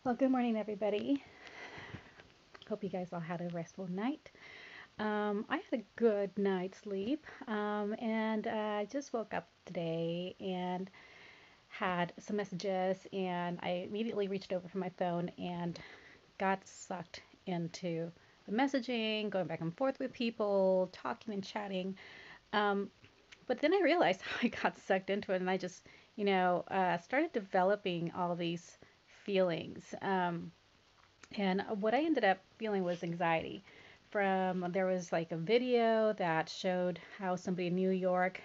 Well, good morning, everybody. Hope you guys all had a restful night. I had a good night's sleep, and I just woke up today and had some messages, and I immediately reached over for my phone and got sucked into the messaging, going back and forth with people, talking and chatting. Um, but then I realized how I got sucked into it, and I just, started developing all these feelings. And what I ended up feeling was anxiety. There was like a video that showed how somebody in New York,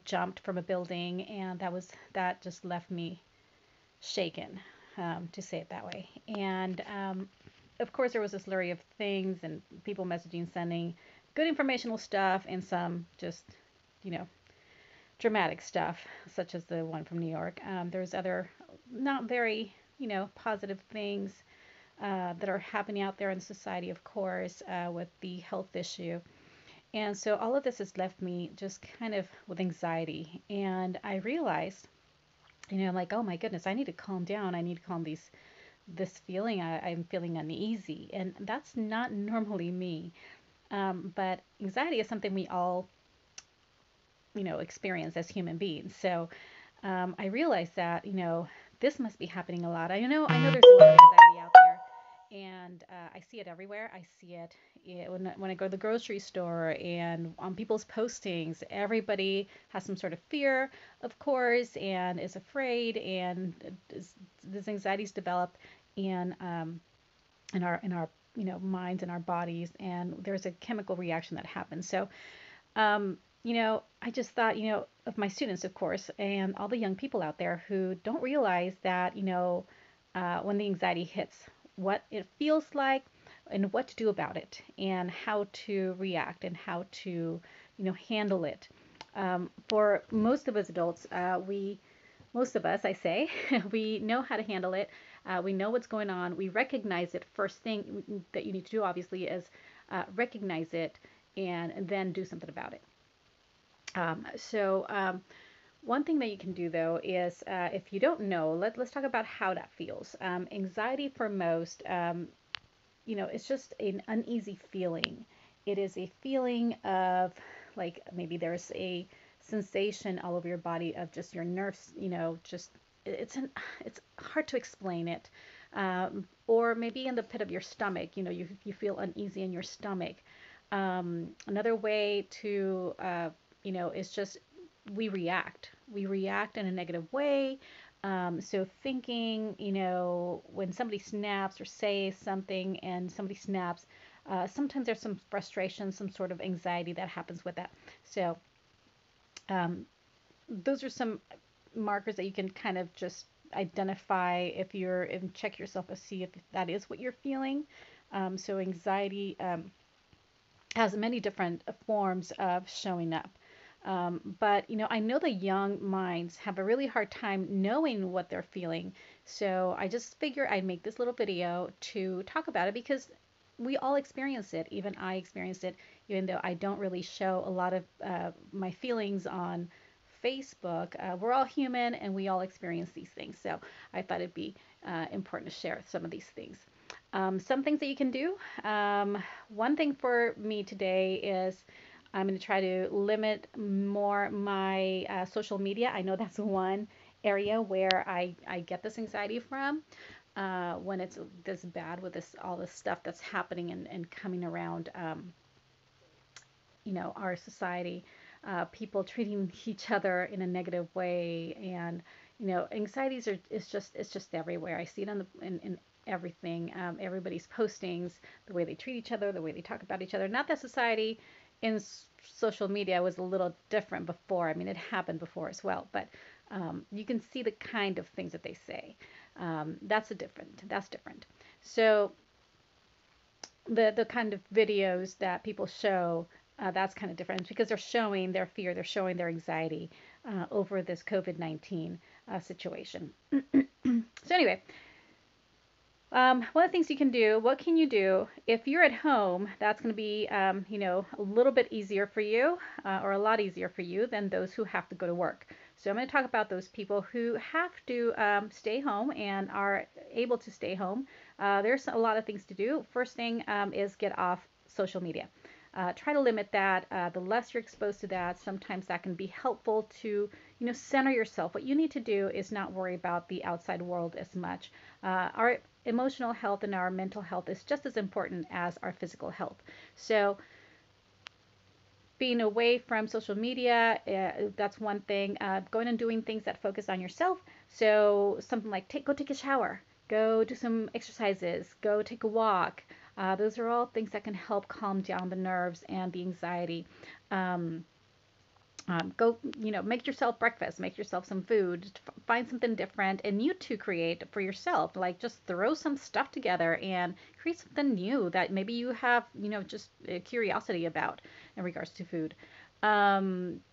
jumped from a building, and that just left me shaken, to say it that way. And of course, there was this flurry of things and people messaging, sending good informational stuff, and some just, you know, dramatic stuff, such as the one from New York. There's other not very, positive things that are happening out there in society, of course, with the health issue. And so all of this has left me just kind of with anxiety. And I realized, like, oh my goodness, I need to calm down. I need to calm this feeling. I'm feeling uneasy. And that's not normally me. But anxiety is something we all, experience as human beings. So I realized that, this must be happening a lot. I know there's a lot of anxiety out there, and I see it everywhere. I see it when I go to the grocery store and on people's postings. Everybody has some sort of fear, of course, and is afraid, and this anxieties develop in in our minds and our bodies, and there's a chemical reaction that happens. So I just thought, of my students, of course, and all the young people out there who don't realize that, when the anxiety hits, what it feels like and what to do about it and how to react and how to, handle it. For most of us adults, most of us, I say, we know how to handle it. We know what's going on. We recognize it. First thing that you need to do, obviously, is recognize it and then do something about it. One thing that you can do though is if you don't know, let's talk about how that feels. Anxiety for most, it's just an uneasy feeling. It is a feeling of like maybe there's a sensation all over your body of just your nerves, just it's hard to explain it. Or maybe in the pit of your stomach, you feel uneasy in your stomach. Another way to, is just we react in a negative way. So thinking, when somebody snaps or says something and somebody snaps, sometimes there's some frustration, some sort of anxiety that happens with that. So um, those are some markers that you can kind of just identify if you're and check yourself to see if that is what you're feeling. So anxiety has many different forms of showing up. But I know the young minds have a really hard time knowing what they're feeling. So I just figure I'd make this little video to talk about it because we all experience it. Even I experienced it, even though I don't really show a lot of my feelings on Facebook. We're all human and we all experience these things. So I thought it'd be important to share some of these things. Some things that you can do. One thing for me today is I'm going to try to limit more my social media. I know that's one area where I get this anxiety from when it's this bad with all this stuff that's happening and coming around, our society. People treating each other in a negative way, and anxieties it's just everywhere. I see it in everything. Everybody's postings, the way they treat each other, the way they talk about each other. Not that society in social media was a little different before. I mean, it happened before as well, but you can see the kind of things that they say. That's different. So the kind of videos that people show, that's kind of different because they're showing their fear, they're showing their anxiety over this COVID-19 situation. So anyway, one of the things you can do, what can you do if you're at home? That's going to be, a little bit easier for you, or a lot easier for you than those who have to go to work. So I'm going to talk about those people who have to stay home and are able to stay home. There's a lot of things to do. First thing is get off social media. Try to limit that. The less you're exposed to that, sometimes that can be helpful to, center yourself. What you need to do is not worry about the outside world as much. Our emotional health and our mental health is just as important as our physical health. So being away from social media, that's one thing. Going and doing things that focus on yourself. So something like go take a shower, go do some exercises, go take a walk. Those are all things that can help calm down the nerves and the anxiety. Um, go, make yourself breakfast, make yourself some food, find something different, and you too create for yourself. Like just throw some stuff together and create something new that maybe you have, just a curiosity about in regards to food.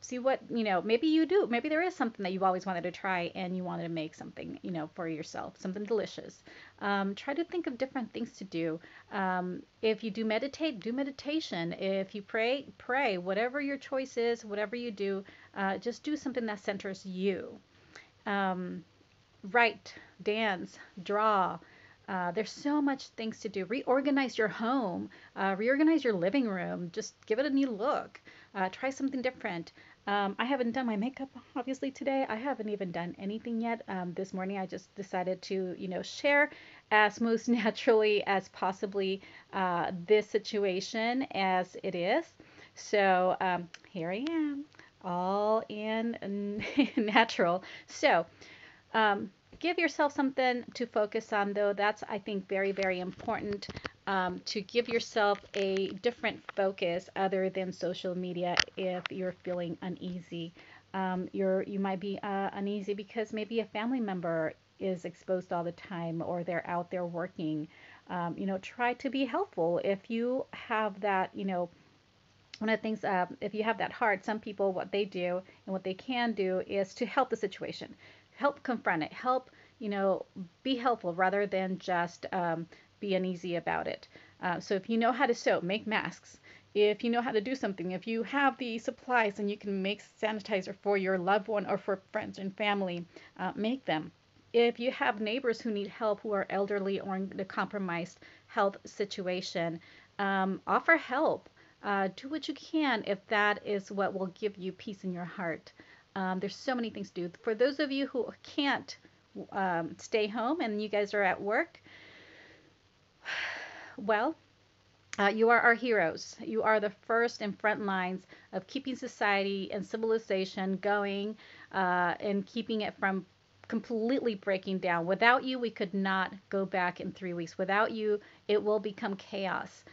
See what, maybe you do. Maybe there is something that you've always wanted to try and you wanted to make something, for yourself, something delicious. Try to think of different things to do. If you do meditate, do meditation. If you pray, pray. Whatever your choice is, whatever you do, just do something that centers you. Um, Write, dance, draw. There's so much things to do. Reorganize your home, reorganize your living room. Just give it a new look. Try something different. I haven't done my makeup obviously today. I haven't even done anything yet. This morning I just decided to, share as most naturally as possibly this situation as it is. So here I am, all in natural. So um, give yourself something to focus on, though. That's, I think, very, very important to give yourself a different focus other than social media if you're feeling uneasy. You might be uneasy because maybe a family member is exposed all the time or they're out there working. Try to be helpful. If you have that, one of the things, if you have that heart, some people, what they do and what they can do is to help the situation, help confront it, help, be helpful rather than just be uneasy about it. So if you know how to sew, make masks. If you know how to do something, if you have the supplies and you can make sanitizer for your loved one or for friends and family, make them. If you have neighbors who need help, who are elderly or in a compromised health situation, offer help. Do what you can if that is what will give you peace in your heart. There's so many things to do. For those of you who can't stay home and you guys are at work, well, you are our heroes. You are the first and front lines of keeping society and civilization going and keeping it from completely breaking down. Without you, we could not go back in 3 weeks. Without you, it will become chaos.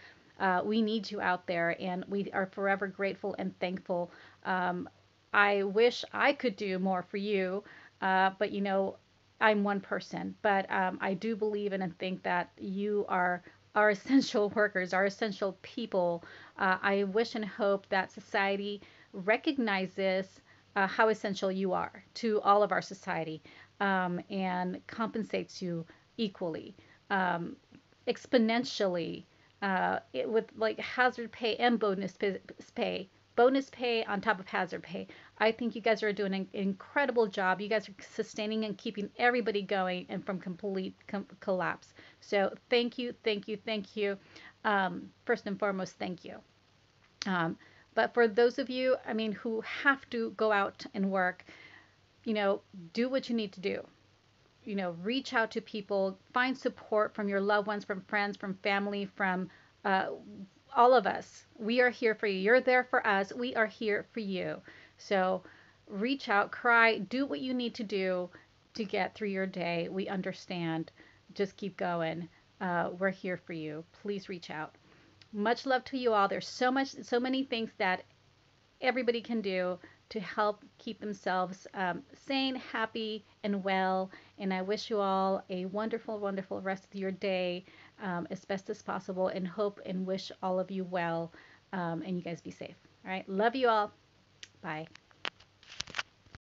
We need you out there, and we are forever grateful and thankful. I wish I could do more for you, but I'm one person. But I do believe in and think that you are our essential workers, our essential people. I wish and hope that society recognizes how essential you are to all of our society and compensates you equally, exponentially with like hazard pay and pay, bonus pay on top of hazard pay. I think you guys are doing an incredible job. You guys are sustaining and keeping everybody going and from complete collapse. So thank you, thank you, thank you. First and foremost, thank you. But for those of you, I mean, who have to go out and work, do what you need to do. Reach out to people, find support from your loved ones, from friends, from family, from uh, all of us. We are here for you. You're there for us. We are here for you. So reach out, cry, do what you need to do to get through your day. We understand. Just keep going. We're here for you. Please reach out. Much love to you all. There's so many things that everybody can do to help keep themselves sane, happy, and well. And I wish you all a wonderful, wonderful rest of your day as best as possible, and hope and wish all of you well. And you guys be safe. All right. Love you all. Bye.